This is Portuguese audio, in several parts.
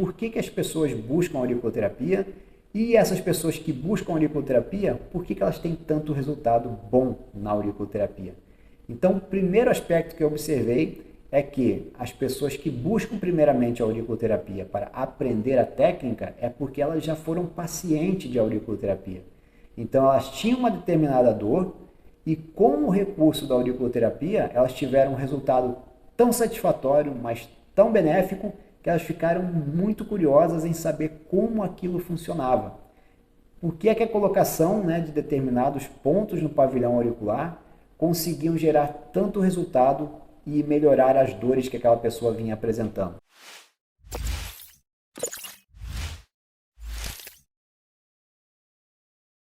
por que as pessoas buscam auriculoterapia e essas pessoas que buscam auriculoterapia, por que elas têm tanto resultado bom na auriculoterapia. Então, o primeiro aspecto que eu observei é que as pessoas que buscam primeiramente a auriculoterapia para aprender a técnica é porque elas já foram pacientes de auriculoterapia. Então, elas tinham uma determinada dor e com o recurso da auriculoterapia, elas tiveram um resultado tão satisfatório, mas tão benéfico, que elas ficaram muito curiosas em saber como aquilo funcionava. Por que é que a colocação, de determinados pontos no pavilhão auricular conseguiam gerar tanto resultado e melhorar as dores que aquela pessoa vinha apresentando.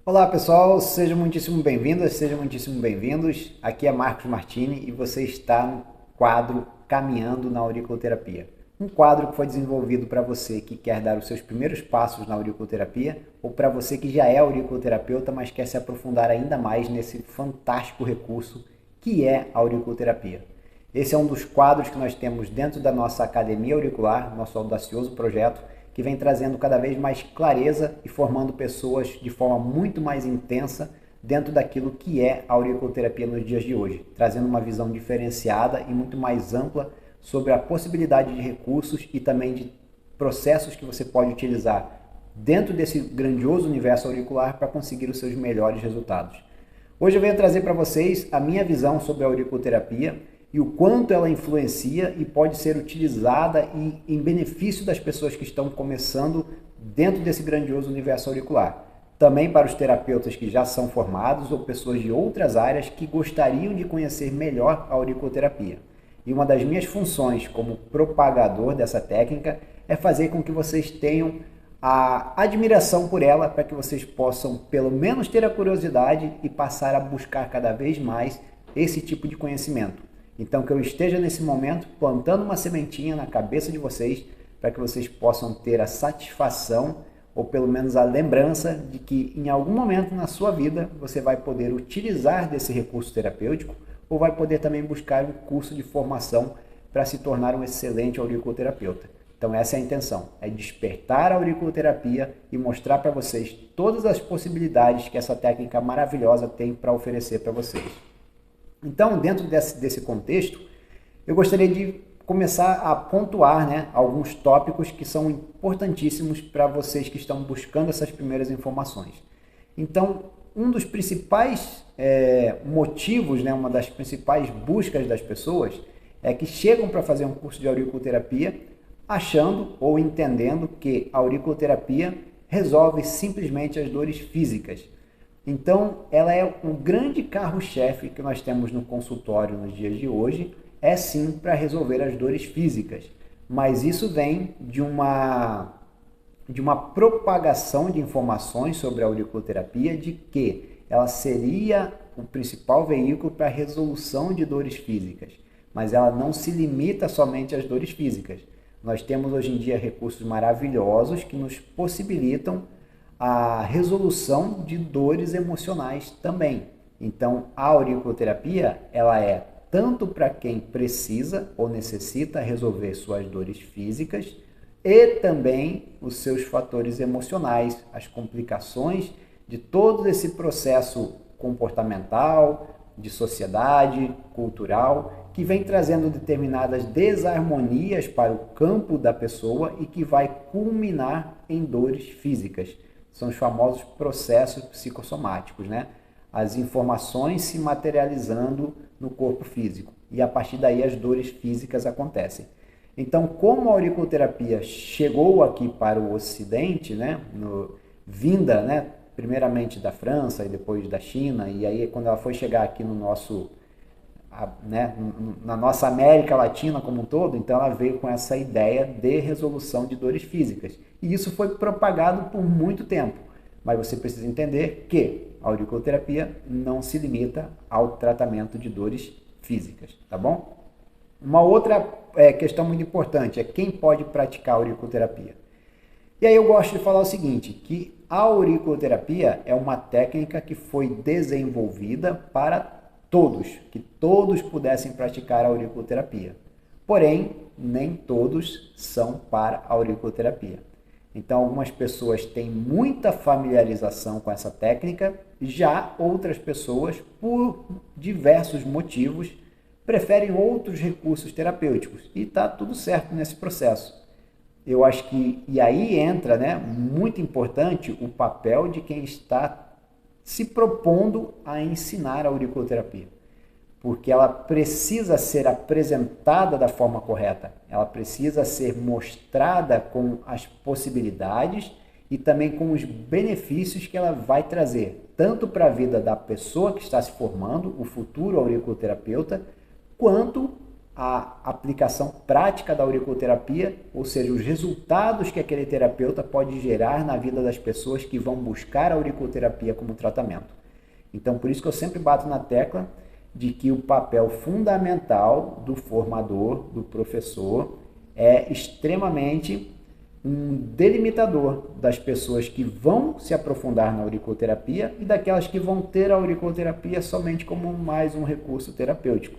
Olá pessoal, sejam muitíssimo bem-vindas, sejam muitíssimo bem-vindos. Aqui é Marcos Martini e você está no quadro Caminhando na Auriculoterapia. Um quadro que foi desenvolvido para você que quer dar os seus primeiros passos na auriculoterapia ou para você que já é auriculoterapeuta, mas quer se aprofundar ainda mais nesse fantástico recurso que é a auriculoterapia. Esse é um dos quadros que nós temos dentro da nossa Academia Auricular, nosso audacioso projeto, que vem trazendo cada vez mais clareza e formando pessoas de forma muito mais intensa dentro daquilo que é a auriculoterapia nos dias de hoje, trazendo uma visão diferenciada e muito mais ampla sobre a possibilidade de recursos e também de processos que você pode utilizar dentro desse grandioso universo auricular para conseguir os seus melhores resultados. Hoje eu venho trazer para vocês a minha visão sobre a auriculoterapia e o quanto ela influencia e pode ser utilizada em benefício das pessoas que estão começando dentro desse grandioso universo auricular. Também para os terapeutas que já são formados ou pessoas de outras áreas que gostariam de conhecer melhor a auriculoterapia. E uma das minhas funções como propagador dessa técnica é fazer com que vocês tenham a admiração por ela, para que vocês possam pelo menos ter a curiosidade e passar a buscar cada vez mais esse tipo de conhecimento. Então que eu esteja nesse momento plantando uma sementinha na cabeça de vocês, para que vocês possam ter a satisfação ou pelo menos a lembrança de que em algum momento na sua vida você vai poder utilizar desse recurso terapêutico ou vai poder também buscar um curso de formação para se tornar um excelente auriculoterapeuta. Então essa é a intenção, é despertar a auriculoterapia e mostrar para vocês todas as possibilidades que essa técnica maravilhosa tem para oferecer para vocês. Então, dentro desse contexto, eu gostaria de começar a pontuar alguns tópicos que são importantíssimos para vocês que estão buscando essas primeiras informações. Então, um dos principais motivos, uma das principais buscas das pessoas é que chegam para fazer um curso de auriculoterapia achando ou entendendo que a auriculoterapia resolve simplesmente as dores físicas. Então, ela é um grande carro-chefe que nós temos no consultório nos dias de hoje, é sim para resolver as dores físicas, mas isso vem de uma propagação de informações sobre a auriculoterapia de que ela seria o principal veículo para a resolução de dores físicas, mas ela não se limita somente às dores físicas. Nós temos hoje em dia recursos maravilhosos que nos possibilitam a resolução de dores emocionais também. Então, a auriculoterapia, ela é tanto para quem precisa ou necessita resolver suas dores físicas e também os seus fatores emocionais, as complicações de todo esse processo comportamental, de sociedade, cultural, que vem trazendo determinadas desarmonias para o campo da pessoa e que vai culminar em dores físicas. São os famosos processos psicossomáticos, As informações se materializando no corpo físico e a partir daí as dores físicas acontecem. Então, como a auriculoterapia chegou aqui para o Ocidente, vinda, primeiramente da França e depois da China, e aí quando ela foi chegar aqui no nosso, na nossa América Latina como um todo, então ela veio com essa ideia de resolução de dores físicas. E isso foi propagado por muito tempo. Mas você precisa entender que a auriculoterapia não se limita ao tratamento de dores físicas, tá bom? Uma outra questão muito importante é quem pode praticar a auriculoterapia. E aí eu gosto de falar o seguinte, que a auriculoterapia é uma técnica que foi desenvolvida para todos, que todos pudessem praticar a auriculoterapia. Porém, nem todos são para a auriculoterapia. Então, algumas pessoas têm muita familiarização com essa técnica, já outras pessoas, por diversos motivos, preferem outros recursos terapêuticos. E está tudo certo nesse processo. Eu acho que, e aí entra, né, muito importante o papel de quem está se propondo a ensinar a auriculoterapia. Porque ela precisa ser apresentada da forma correta, ela precisa ser mostrada com as possibilidades e também com os benefícios que ela vai trazer, tanto para a vida da pessoa que está se formando, o futuro auriculoterapeuta, quanto a aplicação prática da auriculoterapia, ou seja, os resultados que aquele terapeuta pode gerar na vida das pessoas que vão buscar a auriculoterapia como tratamento. Então, por isso que eu sempre bato na tecla de que o papel fundamental do formador, do professor, é extremamente um delimitador das pessoas que vão se aprofundar na auriculoterapia e daquelas que vão ter a auriculoterapia somente como mais um recurso terapêutico.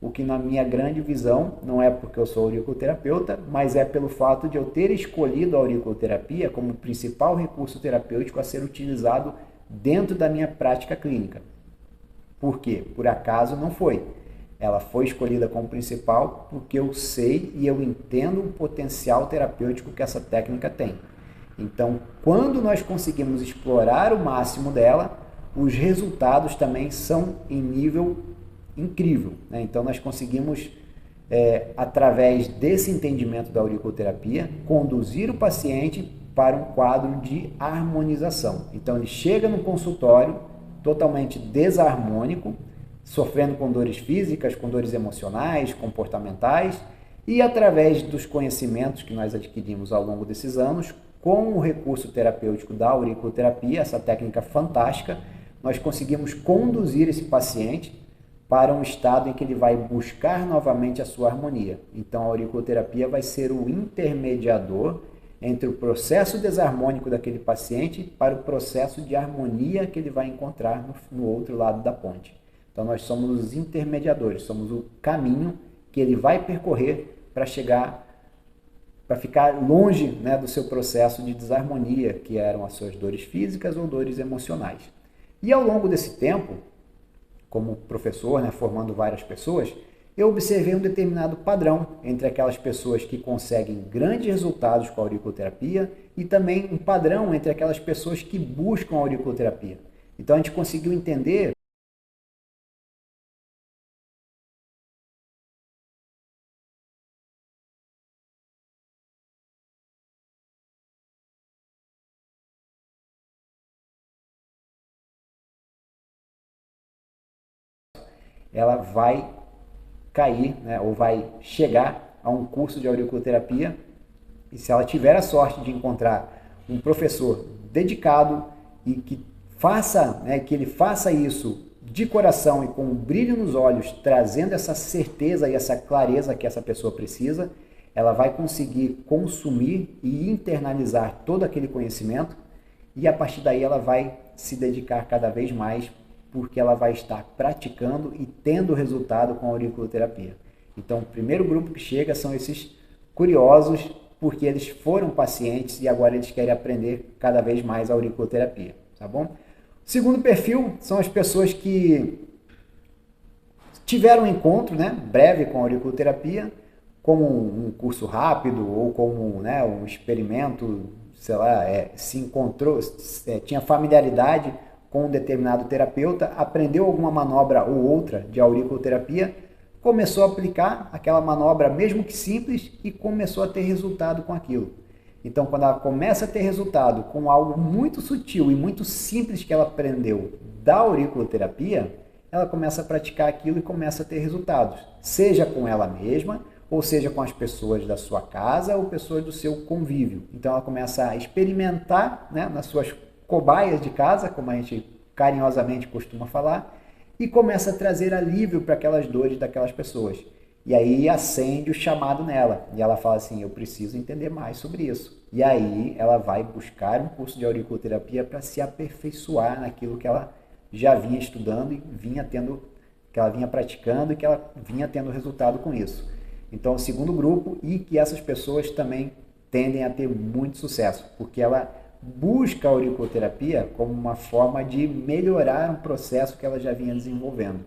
O que, na minha grande visão, não é porque eu sou auriculoterapeuta, mas é pelo fato de eu ter escolhido a auriculoterapia como principal recurso terapêutico a ser utilizado dentro da minha prática clínica. Por quê? Por acaso não foi. Ela foi escolhida como principal porque eu sei e eu entendo o potencial terapêutico que essa técnica tem. Então, quando nós conseguimos explorar o máximo dela, os resultados também são em nível incrível, né? Então, nós conseguimos, através desse entendimento da auriculoterapia, conduzir o paciente para um quadro de harmonização. Então, ele chega no consultório totalmente desarmônico, sofrendo com dores físicas, com dores emocionais, comportamentais, e através dos conhecimentos que nós adquirimos ao longo desses anos, com o recurso terapêutico da auriculoterapia, essa técnica fantástica, nós conseguimos conduzir esse paciente para um estado em que ele vai buscar novamente a sua harmonia. Então, a auriculoterapia vai ser o intermediador entre o processo desarmônico daquele paciente para o processo de harmonia que ele vai encontrar no outro lado da ponte. Então, nós somos os intermediadores, somos o caminho que ele vai percorrer para chegar, para ficar longe, né, do seu processo de desarmonia, que eram as suas dores físicas ou dores emocionais. E ao longo desse tempo, como professor, né, formando várias pessoas, eu observei um determinado padrão entre aquelas pessoas que conseguem grandes resultados com a auriculoterapia e também um padrão entre aquelas pessoas que buscam a auriculoterapia. Então a gente conseguiu entender ela vai cair, né, ou vai chegar a um curso de auriculoterapia, e se ela tiver a sorte de encontrar um professor dedicado e que faça, né, que ele faça isso de coração e com um brilho nos olhos, trazendo essa certeza e essa clareza que essa pessoa precisa, ela vai conseguir consumir e internalizar todo aquele conhecimento e a partir daí ela vai se dedicar cada vez mais porque ela vai estar praticando e tendo resultado com a auriculoterapia. Então, o primeiro grupo que chega são esses curiosos, porque eles foram pacientes e agora eles querem aprender cada vez mais a auriculoterapia, tá bom? O segundo perfil são as pessoas que tiveram um encontro, né, breve com a auriculoterapia, como um curso rápido ou como, né, um experimento, sei lá, se encontrou, tinha familiaridade com um determinado terapeuta, aprendeu alguma manobra ou outra de auriculoterapia, começou a aplicar aquela manobra, mesmo que simples, e começou a ter resultado com aquilo. Então, quando ela começa a ter resultado com algo muito sutil e muito simples que ela aprendeu da auriculoterapia, ela começa a praticar aquilo e começa a ter resultados, seja com ela mesma, ou seja com as pessoas da sua casa ou pessoas do seu convívio. Então, ela começa a experimentar, né, nas suas cobaias de casa, como a gente carinhosamente costuma falar, e começa a trazer alívio para aquelas dores daquelas pessoas. E aí acende o chamado nela. E ela fala assim, eu preciso entender mais sobre isso. E aí ela vai buscar um curso de auriculoterapia para se aperfeiçoar naquilo que ela já vinha estudando e que ela vinha praticando e que ela vinha tendo resultado com isso. Então, é o segundo grupo, e que essas pessoas também tendem a ter muito sucesso, porque ela busca a auriculoterapia como uma forma de melhorar um processo que ela já vinha desenvolvendo.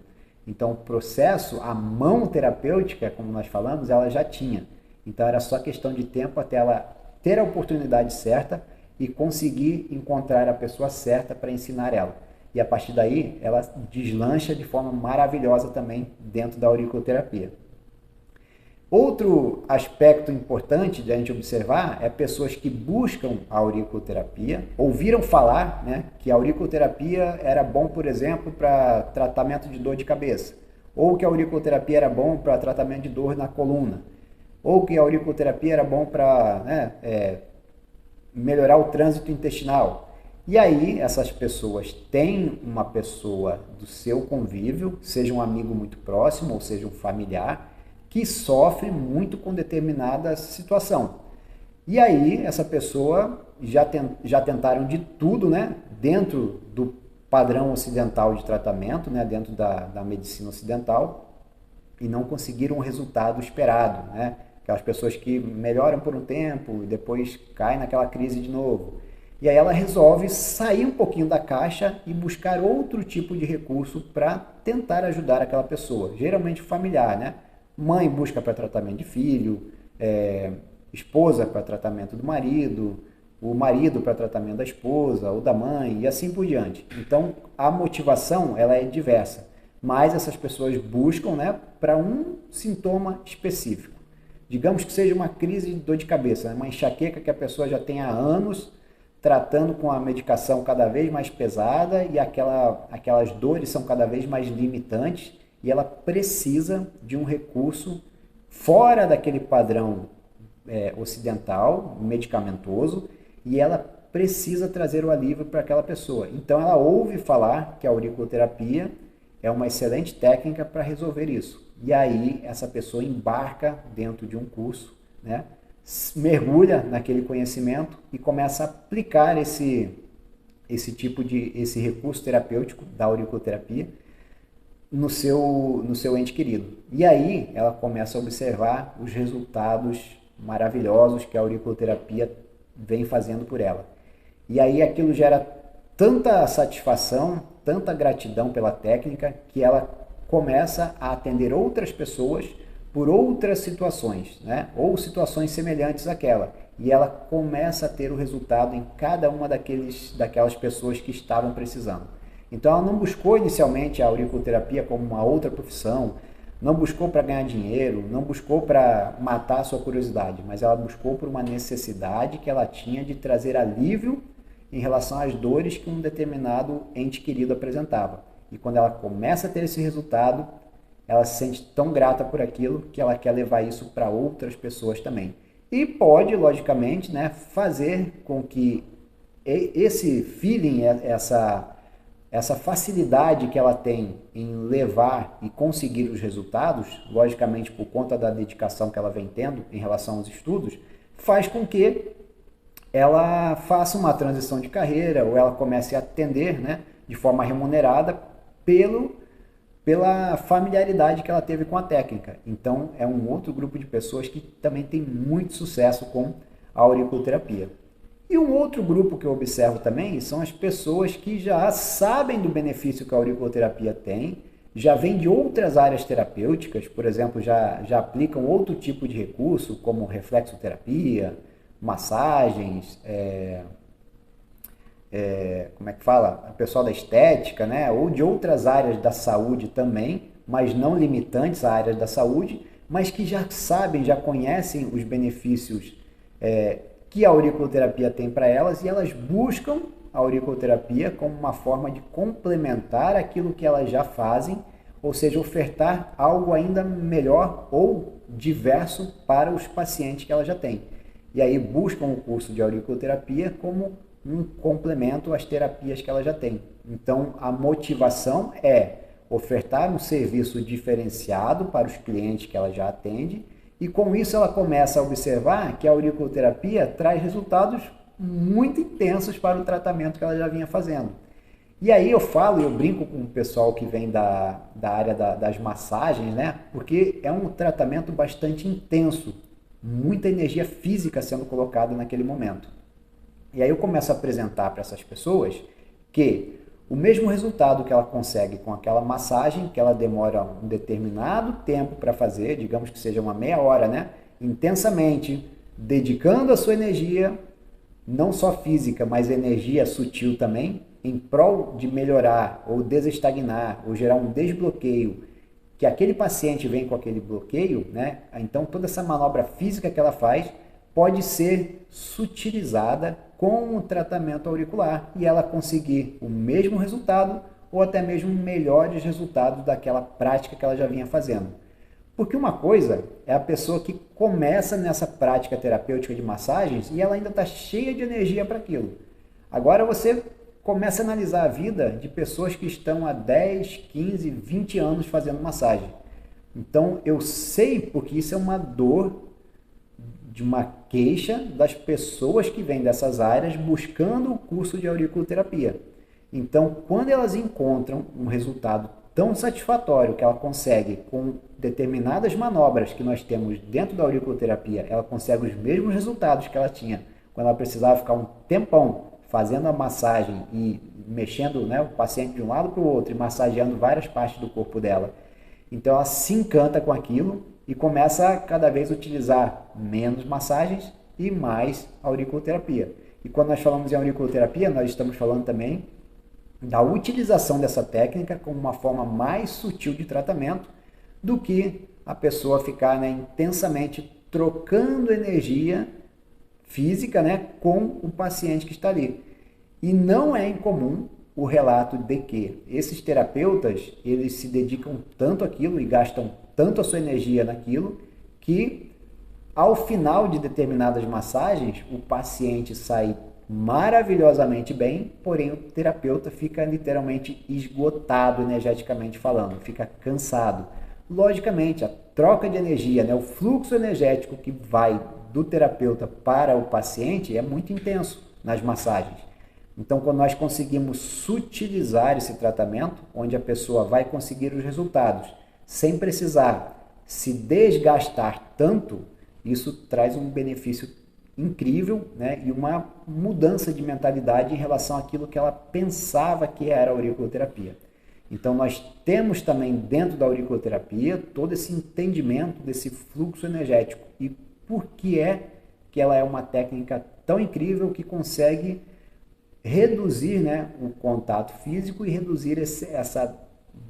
Então, o processo, a mão terapêutica, como nós falamos, ela já tinha. Então, era só questão de tempo até ela ter a oportunidade certa e conseguir encontrar a pessoa certa para ensinar ela. E a partir daí, ela deslancha de forma maravilhosa também dentro da auriculoterapia. Outro aspecto importante de a gente observar é pessoas que buscam a auriculoterapia, ouviram falar, né, que a auriculoterapia era bom, por exemplo, para tratamento de dor de cabeça, ou que a auriculoterapia era bom para tratamento de dor na coluna, ou que a auriculoterapia era bom para, né, melhorar o trânsito intestinal. E aí essas pessoas têm uma pessoa do seu convívio, seja um amigo muito próximo ou seja um familiar, que sofre muito com determinada situação. E aí essa pessoa já tentaram de tudo, né, dentro do padrão ocidental de tratamento, né, dentro da medicina ocidental, e não conseguiram o resultado esperado, né? Aquelas pessoas que melhoram por um tempo e depois caem naquela crise de novo. E aí ela resolve sair um pouquinho da caixa e buscar outro tipo de recurso para tentar ajudar aquela pessoa, geralmente familiar, né? Mãe busca para tratamento de filho, esposa para tratamento do marido, o marido para tratamento da esposa ou da mãe e assim por diante. Então a motivação ela é diversa, mas essas pessoas buscam, né, para um sintoma específico. Digamos que seja uma crise de dor de cabeça, né? Uma enxaqueca que a pessoa já tem há anos tratando com a medicação cada vez mais pesada e aquelas dores são cada vez mais limitantes e ela precisa de um recurso fora daquele padrão ocidental, medicamentoso, e ela precisa trazer o alívio para aquela pessoa. Então ela ouve falar que a auriculoterapia é uma excelente técnica para resolver isso. E aí essa pessoa embarca dentro de um curso, né? Mergulha naquele conhecimento e começa a aplicar esse recurso terapêutico da auriculoterapia no seu ente querido. E aí ela começa a observar os resultados maravilhosos que a auriculoterapia vem fazendo por ela. E aí aquilo gera tanta satisfação, tanta gratidão pela técnica, que ela começa a atender outras pessoas por outras situações, né? Ou situações semelhantes àquela. E ela começa a ter o resultado em cada uma daquelas pessoas que estavam precisando. Então ela não buscou inicialmente a auriculoterapia como uma outra profissão, não buscou para ganhar dinheiro, não buscou para matar a sua curiosidade, mas ela buscou por uma necessidade que ela tinha de trazer alívio em relação às dores que um determinado ente querido apresentava. E quando ela começa a ter esse resultado, ela se sente tão grata por aquilo que ela quer levar isso para outras pessoas também. E pode, logicamente, né, fazer com que esse feeling, essa facilidade que ela tem em levar e conseguir os resultados, logicamente por conta da dedicação que ela vem tendo em relação aos estudos, faz com que ela faça uma transição de carreira ou ela comece a atender, né, de forma remunerada pela familiaridade que ela teve com a técnica. Então é um outro grupo de pessoas que também tem muito sucesso com a auriculoterapia. E um outro grupo que eu observo também são as pessoas que já sabem do benefício que a auriculoterapia tem, já vêm de outras áreas terapêuticas, por exemplo, já aplicam outro tipo de recurso, como reflexoterapia, massagens, como é que fala? O pessoal da estética, né? Ou de outras áreas da saúde também, mas não limitantes à área da saúde, mas que já sabem, já conhecem os benefícios que a auriculoterapia tem para elas, e elas buscam a auriculoterapia como uma forma de complementar aquilo que elas já fazem, ou seja, ofertar algo ainda melhor ou diverso para os pacientes que elas já têm. E aí buscam o curso de auriculoterapia como um complemento às terapias que ela já tem. Então, a motivação é ofertar um serviço diferenciado para os clientes que ela já atende, e com isso ela começa a observar que a auriculoterapia traz resultados muito intensos para o tratamento que ela já vinha fazendo. E aí eu falo, eu brinco com o pessoal que vem da área das massagens, né? Porque é um tratamento bastante intenso, muita energia física sendo colocada naquele momento. E aí eu começo a apresentar para essas pessoas que o mesmo resultado que ela consegue com aquela massagem, que ela demora um determinado tempo para fazer, digamos que seja uma meia hora, né? Intensamente, dedicando a sua energia, não só física, mas energia sutil também, em prol de melhorar ou desestagnar ou gerar um desbloqueio, que aquele paciente vem com aquele bloqueio, né? Então toda essa manobra física que ela faz pode ser sutilizada com o tratamento auricular e ela conseguir o mesmo resultado ou até mesmo melhores resultados daquela prática que ela já vinha fazendo. Porque uma coisa é a pessoa que começa nessa prática terapêutica de massagens e ela ainda está cheia de energia para aquilo. Agora você começa a analisar a vida de pessoas que estão há 10, 15, 20 anos fazendo massagem. Então eu sei porque isso é uma dor, de uma queixa das pessoas que vêm dessas áreas buscando o curso de auriculoterapia. Então, quando elas encontram um resultado tão satisfatório que ela consegue com determinadas manobras que nós temos dentro da auriculoterapia, ela consegue os mesmos resultados que ela tinha quando ela precisava ficar um tempão fazendo a massagem e mexendo, né, o paciente de um lado para o outro e massageando várias partes do corpo dela. Então ela se encanta com aquilo e começa a cada vez utilizar menos massagens e mais auriculoterapia. E quando nós falamos em auriculoterapia, nós estamos falando também da utilização dessa técnica como uma forma mais sutil de tratamento do que a pessoa ficar, né, intensamente trocando energia física, né, com o paciente que está ali. E não é incomum o relato de que esses terapeutas, eles se dedicam tanto àquilo e gastam tanto a sua energia naquilo, que ao final de determinadas massagens, o paciente sai maravilhosamente bem, porém o terapeuta fica literalmente esgotado energeticamente falando, fica cansado. Logicamente, a troca de energia, né, o fluxo energético que vai do terapeuta para o paciente é muito intenso nas massagens. Então, quando nós conseguimos sutilizar esse tratamento, onde a pessoa vai conseguir os resultados sem precisar se desgastar tanto, isso traz um benefício incrível, né? E uma mudança de mentalidade em relação àquilo que ela pensava que era a auriculoterapia. Então, nós temos também dentro da auriculoterapia todo esse entendimento desse fluxo energético e por que é que ela é uma técnica tão incrível que consegue reduzir, né, o contato físico e reduzir essa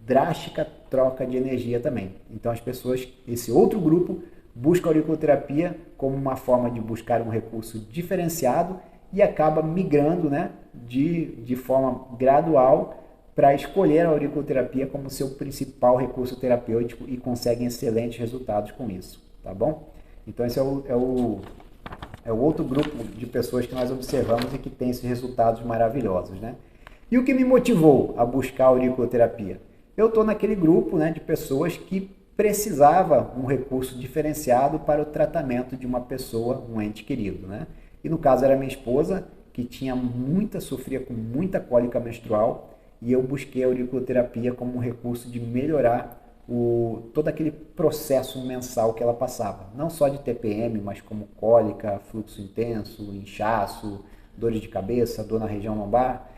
drástica troca de energia também. Então as pessoas, esse outro grupo, busca a auriculoterapia como uma forma de buscar um recurso diferenciado e acaba migrando, né, de forma gradual para escolher a auriculoterapia como seu principal recurso terapêutico e conseguem excelentes resultados com isso, tá bom? Então esse é o outro grupo de pessoas que nós observamos e que tem esses resultados maravilhosos, né? E o que me motivou a buscar a auriculoterapia? Eu estou naquele grupo, né, de pessoas que precisava um recurso diferenciado para o tratamento de uma pessoa, um ente querido, né? E no caso era minha esposa, que sofria com muita cólica menstrual, e eu busquei a auriculoterapia como um recurso de melhorar todo aquele processo mensal que ela passava. Não só de TPM, mas como cólica, fluxo intenso, inchaço, dores de cabeça, dor na região lombar.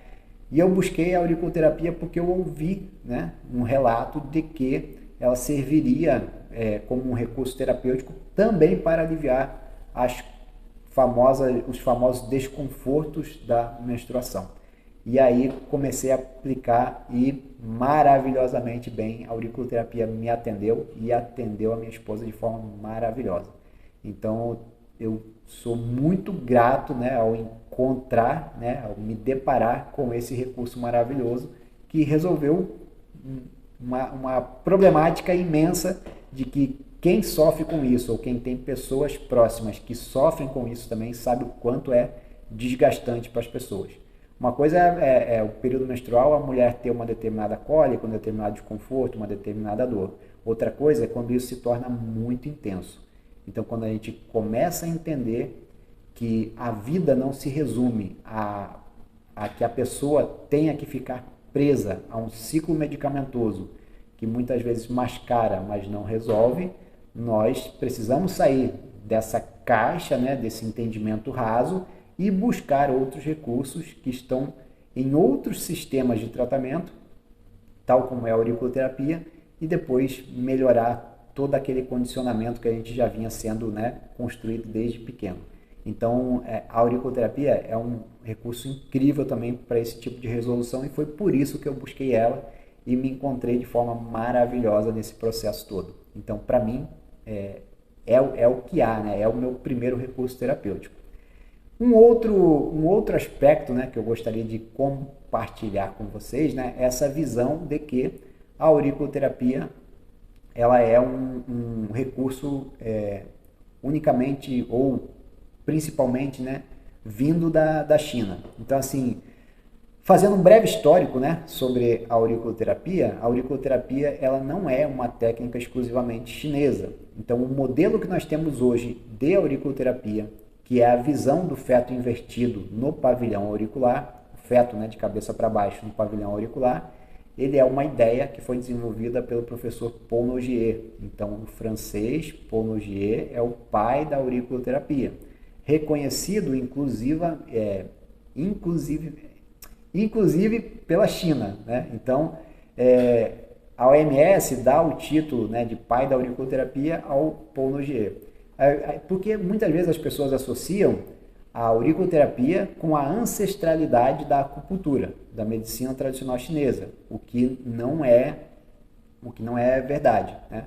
E eu busquei a auriculoterapia porque eu ouvi, né, um relato de que ela serviria como um recurso terapêutico também para aliviar os famosos desconfortos da menstruação. E aí comecei a aplicar e maravilhosamente bem a auriculoterapia me atendeu e atendeu a minha esposa de forma maravilhosa. Então eu sou muito grato, né, ao encontrar, né, ao me deparar com esse recurso maravilhoso que resolveu uma problemática imensa de que quem sofre com isso ou quem tem pessoas próximas que sofrem com isso também sabe o quanto é desgastante para as pessoas. Uma coisa é o período menstrual, a mulher ter uma determinada cólica, um determinado desconforto, uma determinada dor. Outra coisa é quando isso se torna muito intenso. Então, quando a gente começa a entender que a vida não se resume a que a pessoa tenha que ficar presa a um ciclo medicamentoso que muitas vezes mascara, mas não resolve, nós precisamos sair dessa caixa, né, desse entendimento raso e buscar outros recursos que estão em outros sistemas de tratamento, tal como é a auriculoterapia, e depois melhorar todo aquele condicionamento que a gente já vinha sendo, né, construído desde pequeno. Então, a auriculoterapia é um recurso incrível também para esse tipo de resolução e foi por isso que eu busquei ela e me encontrei de forma maravilhosa nesse processo todo. Então, para mim, é o que há, né? É o meu primeiro recurso terapêutico. Um outro aspecto, né, que eu gostaria de compartilhar com vocês, né, é essa visão de que a auriculoterapia ela é um recurso unicamente ou principalmente, né, vindo da China. Então, assim, fazendo um breve histórico, né, sobre a auriculoterapia ela não é uma técnica exclusivamente chinesa. Então, o modelo que nós temos hoje de auriculoterapia, que é a visão do feto invertido no pavilhão auricular, o feto, né, de cabeça para baixo no pavilhão auricular, ele é uma ideia que foi desenvolvida pelo professor Paul Nogier. Então, o francês Paul Nogier é o pai da auriculoterapia, reconhecido inclusive pela China, né? Então, a OMS dá o título, né, de pai da auriculoterapia ao Paul Nogier. Porque muitas vezes as pessoas associam a auriculoterapia com a ancestralidade da acupuntura, da medicina tradicional chinesa, o que não é verdade, né?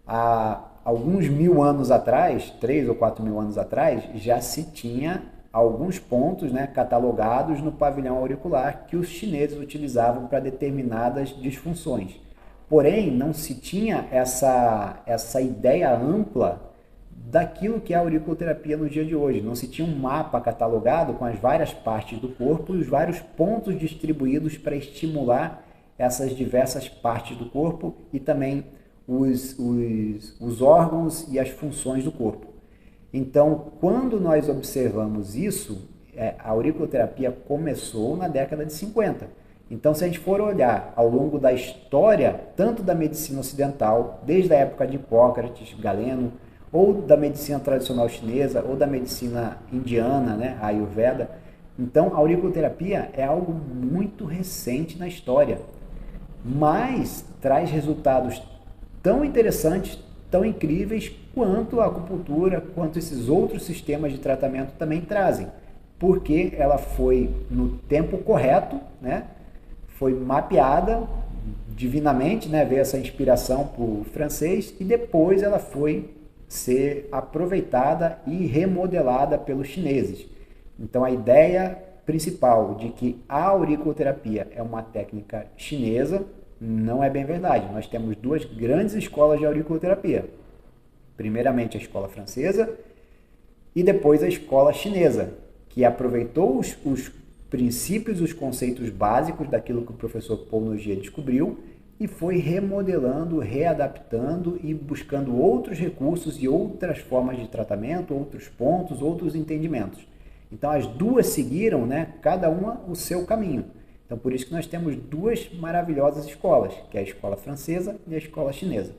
Há alguns 1000 anos atrás, 3 ou 4 mil anos atrás, já se tinha alguns pontos, né, catalogados no pavilhão auricular que os chineses utilizavam para determinadas disfunções. Porém, não se tinha essa ideia ampla daquilo que é a auriculoterapia no dia de hoje. Não se tinha um mapa catalogado com as várias partes do corpo e os vários pontos distribuídos para estimular essas diversas partes do corpo e também os órgãos e as funções do corpo. Então, quando nós observamos isso, a auriculoterapia começou na década de 50. Então, se a gente for olhar ao longo da história, tanto da medicina ocidental, desde a época de Hipócrates, Galeno, ou da medicina tradicional chinesa, ou da medicina indiana, né, a Ayurveda, então a auriculoterapia é algo muito recente na história, mas traz resultados tão interessantes, tão incríveis quanto a acupuntura, quanto esses outros sistemas de tratamento também trazem, porque ela foi no tempo correto, né? Foi mapeada divinamente, né? Veio essa inspiração por francês e depois ela foi ser aproveitada e remodelada pelos chineses. Então a ideia principal de que a auriculoterapia é uma técnica chinesa não é bem verdade. Nós temos duas grandes escolas de auriculoterapia. Primeiramente a escola francesa e depois a escola chinesa, que aproveitou os princípios, os conceitos básicos daquilo que o professor Paul Nogier descobriu e foi remodelando, readaptando e buscando outros recursos e outras formas de tratamento, outros pontos, outros entendimentos. Então as duas seguiram, né, cada uma o seu caminho. Então por isso que nós temos duas maravilhosas escolas, que é a escola francesa e a escola chinesa.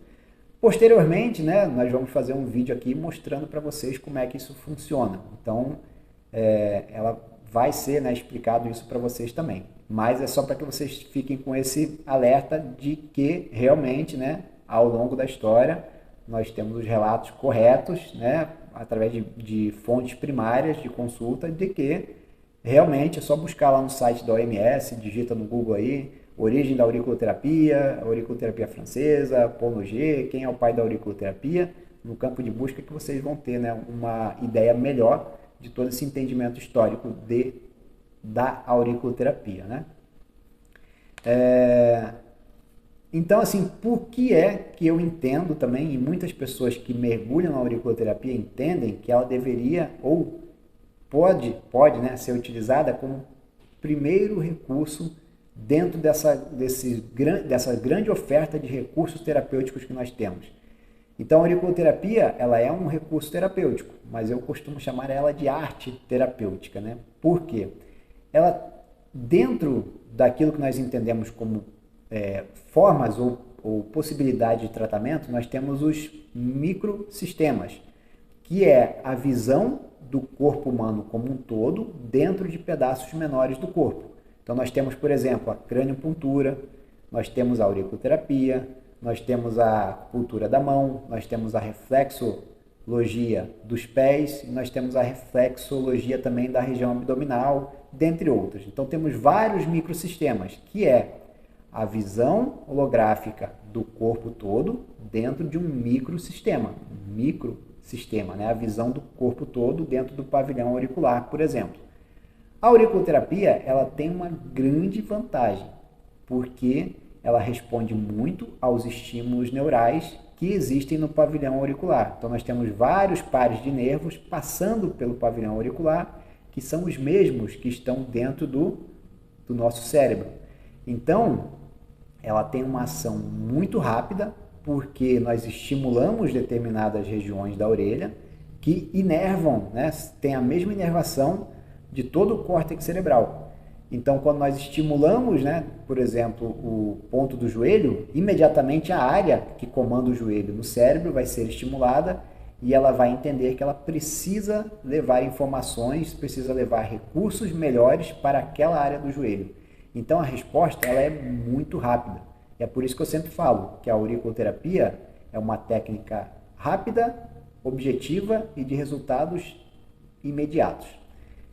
Posteriormente, né, nós vamos fazer um vídeo aqui mostrando para vocês como é que isso funciona. Então, ela vai ser, né, explicado isso para vocês também. Mas é só para que vocês fiquem com esse alerta de que realmente, né, ao longo da história, nós temos os relatos corretos, né, através de fontes primárias de consulta, de que realmente é só buscar lá no site da OMS, digita no Google aí, origem da auriculoterapia francesa, Paul Nogier, quem é o pai da auriculoterapia, no campo de busca que vocês vão ter, né, uma ideia melhor de todo esse entendimento histórico da auriculoterapia, né? Então, assim, por que é que eu entendo também, e muitas pessoas que mergulham na auriculoterapia entendem que ela deveria ou pode, né, ser utilizada como primeiro recurso dentro dessa grande oferta de recursos terapêuticos que nós temos. Então, a auriculoterapia, ela é um recurso terapêutico, mas eu costumo chamar ela de arte terapêutica, né? Por quê? Ela dentro daquilo que nós entendemos como formas ou possibilidade de tratamento, nós temos os microsistemas, que é a visão do corpo humano como um todo dentro de pedaços menores do corpo. Então nós temos, por exemplo, a craniopuntura, nós temos a auriculoterapia, nós temos a acupuntura da mão, nós temos a reflexologia dos pés, nós temos a reflexologia também da região abdominal, dentre outros. Então temos vários microsistemas, que é a visão holográfica do corpo todo dentro de um microsistema, né? A visão do corpo todo dentro do pavilhão auricular, por exemplo. A auriculoterapia, ela tem uma grande vantagem, porque ela responde muito aos estímulos neurais que existem no pavilhão auricular. Então nós temos vários pares de nervos passando pelo pavilhão auricular, que são os mesmos que estão dentro do nosso cérebro. Então, ela tem uma ação muito rápida, porque nós estimulamos determinadas regiões da orelha que inervam, né? Tem a mesma inervação de todo o córtex cerebral. Então, quando nós estimulamos, né, por exemplo, o ponto do joelho, imediatamente a área que comanda o joelho no cérebro vai ser estimulada e ela vai entender que ela precisa levar informações, precisa levar recursos melhores para aquela área do joelho. Então, a resposta ela é muito rápida. É por isso que eu sempre falo que a auriculoterapia é uma técnica rápida, objetiva e de resultados imediatos.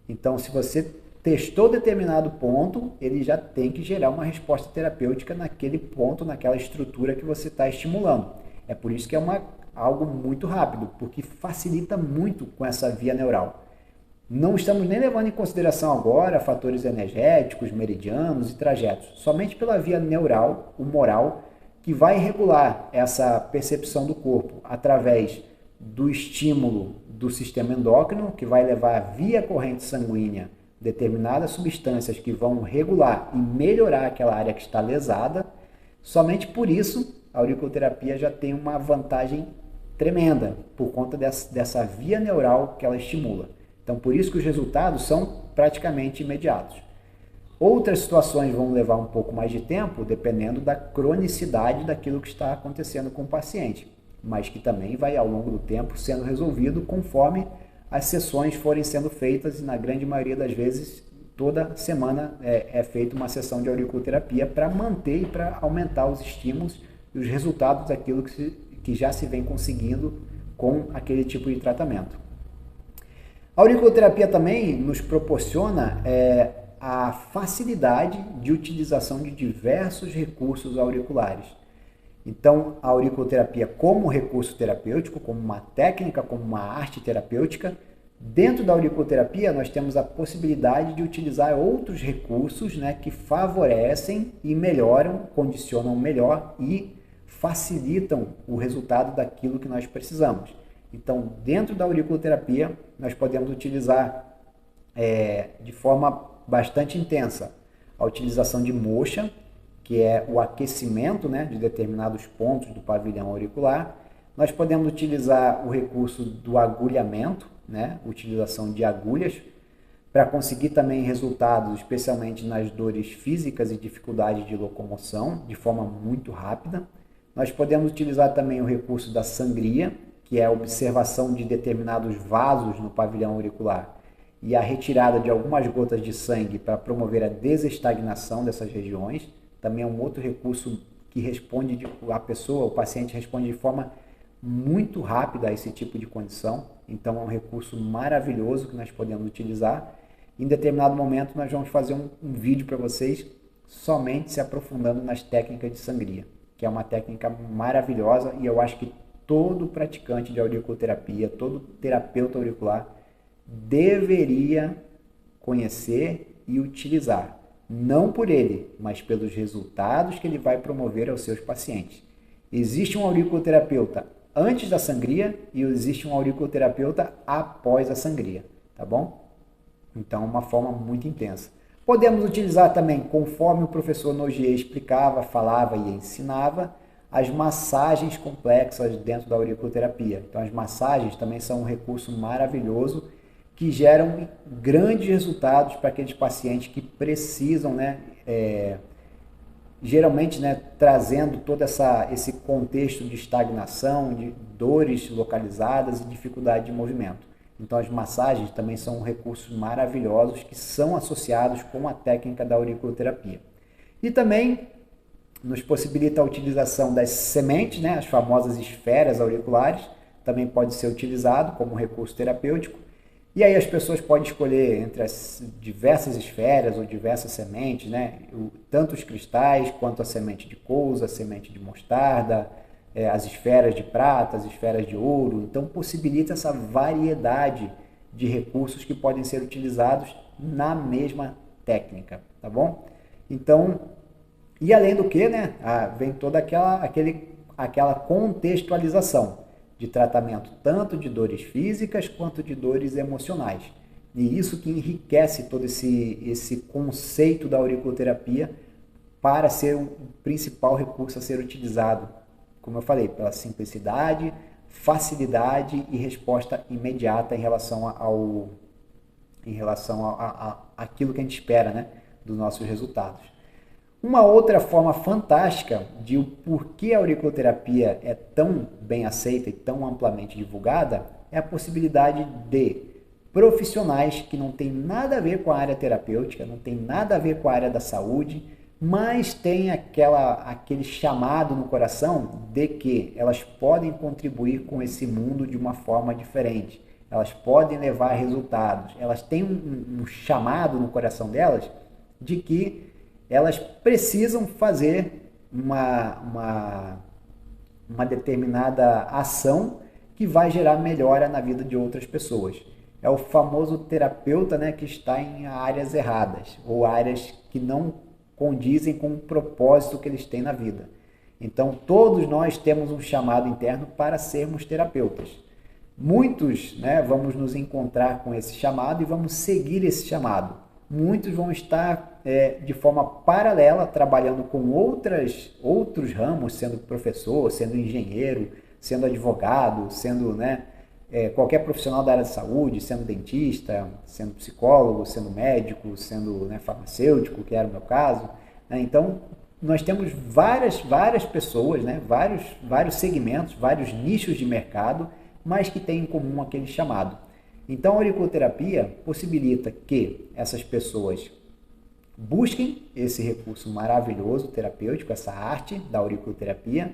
Então, se você testou determinado ponto, ele já tem que gerar uma resposta terapêutica naquele ponto, naquela estrutura que você está estimulando. É por isso que é algo muito rápido, porque facilita muito com essa via neural. Não estamos nem levando em consideração agora fatores energéticos, meridianos e trajetos. Somente pela via neural, humoral, que vai regular essa percepção do corpo através do estímulo do sistema endócrino, que vai levar via corrente sanguínea determinadas substâncias que vão regular e melhorar aquela área que está lesada. Somente por isso, a auriculoterapia já tem uma vantagem tremenda, por conta dessa via neural que ela estimula. Então, por isso que os resultados são praticamente imediatos. Outras situações vão levar um pouco mais de tempo, dependendo da cronicidade daquilo que está acontecendo com o paciente, mas que também vai, ao longo do tempo, sendo resolvido conforme as sessões forem sendo feitas, e na grande maioria das vezes, toda semana é feita uma sessão de auriculoterapia para manter e para aumentar os estímulos e os resultados daquilo que já se vem conseguindo com aquele tipo de tratamento. A auriculoterapia também nos proporciona a facilidade de utilização de diversos recursos auriculares. Então, a auriculoterapia como recurso terapêutico, como uma técnica, como uma arte terapêutica, dentro da auriculoterapia nós temos a possibilidade de utilizar outros recursos, né, que favorecem e melhoram, condicionam melhor e facilitam o resultado daquilo que nós precisamos. Então, dentro da auriculoterapia, nós podemos utilizar de forma bastante intensa a utilização de moxa, que é o aquecimento, né, de determinados pontos do pavilhão auricular. Nós podemos utilizar o recurso do agulhamento, né, utilização de agulhas, para conseguir também resultados, especialmente nas dores físicas e dificuldades de locomoção, de forma muito rápida. Nós podemos utilizar também o recurso da sangria, que é a observação de determinados vasos no pavilhão auricular e a retirada de algumas gotas de sangue para promover a desestagnação dessas regiões. Também é um outro recurso que responde, o paciente responde de forma muito rápida a esse tipo de condição. Então é um recurso maravilhoso que nós podemos utilizar. Em determinado momento nós vamos fazer um vídeo para vocês somente se aprofundando nas técnicas de sangria, que é uma técnica maravilhosa, e eu acho que todo praticante de auriculoterapia, todo terapeuta auricular deveria conhecer e utilizar. Não por ele, mas pelos resultados que ele vai promover aos seus pacientes. Existe um auriculoterapeuta antes da sangria e existe um auriculoterapeuta após a sangria, tá bom? Então, uma forma muito intensa. Podemos utilizar também, conforme o professor Nogier explicava, falava e ensinava, as massagens complexas dentro da auriculoterapia. Então, as massagens também são um recurso maravilhoso que geram grandes resultados para aqueles pacientes que precisam, né, geralmente, né, trazendo todo esse contexto de estagnação, de dores localizadas e dificuldade de movimento. Então as massagens também são recursos maravilhosos que são associados com a técnica da auriculoterapia. E também nos possibilita a utilização das sementes, né, as famosas esferas auriculares, também pode ser utilizado como recurso terapêutico. E aí as pessoas podem escolher entre as diversas esferas ou diversas sementes, né? Tanto os cristais quanto a semente de couza, a semente de mostarda, as esferas de prata, as esferas de ouro. Então possibilita essa variedade de recursos que podem ser utilizados na mesma técnica, tá bom? Então, e além do que, né, vem toda aquela contextualização de tratamento tanto de dores físicas quanto de dores emocionais. E isso que enriquece todo esse conceito da auriculoterapia para ser o principal recurso a ser utilizado, como eu falei, pela simplicidade, facilidade e resposta imediata em relação àquilo que a gente espera, né, dos nossos resultados. Uma outra forma fantástica de o porquê a auriculoterapia é tão bem aceita e tão amplamente divulgada é a possibilidade de profissionais que não tem nada a ver com a área terapêutica, não tem nada a ver com a área da saúde, mas tem aquele chamado no coração de que elas podem contribuir com esse mundo de uma forma diferente, elas podem levar resultados, elas têm um chamado no coração delas de que elas precisam fazer uma determinada ação que vai gerar melhora na vida de outras pessoas. É o famoso terapeuta, né, que está em áreas erradas ou áreas que não condizem com o propósito que eles têm na vida. Então, todos nós temos um chamado interno para sermos terapeutas. Muitos, né, vamos nos encontrar com esse chamado e vamos seguir esse chamado. Muitos vão estar de forma paralela trabalhando com outros ramos, sendo professor, sendo engenheiro, sendo advogado, sendo, né, qualquer profissional da área de saúde, sendo dentista, sendo psicólogo, sendo médico, sendo, né, farmacêutico, que era o meu caso. Né? Então, nós temos várias pessoas, né, vários segmentos, vários nichos de mercado, mas que têm em comum aquele chamado. Então, a auriculoterapia possibilita que essas pessoas busquem esse recurso maravilhoso terapêutico, essa arte da auriculoterapia,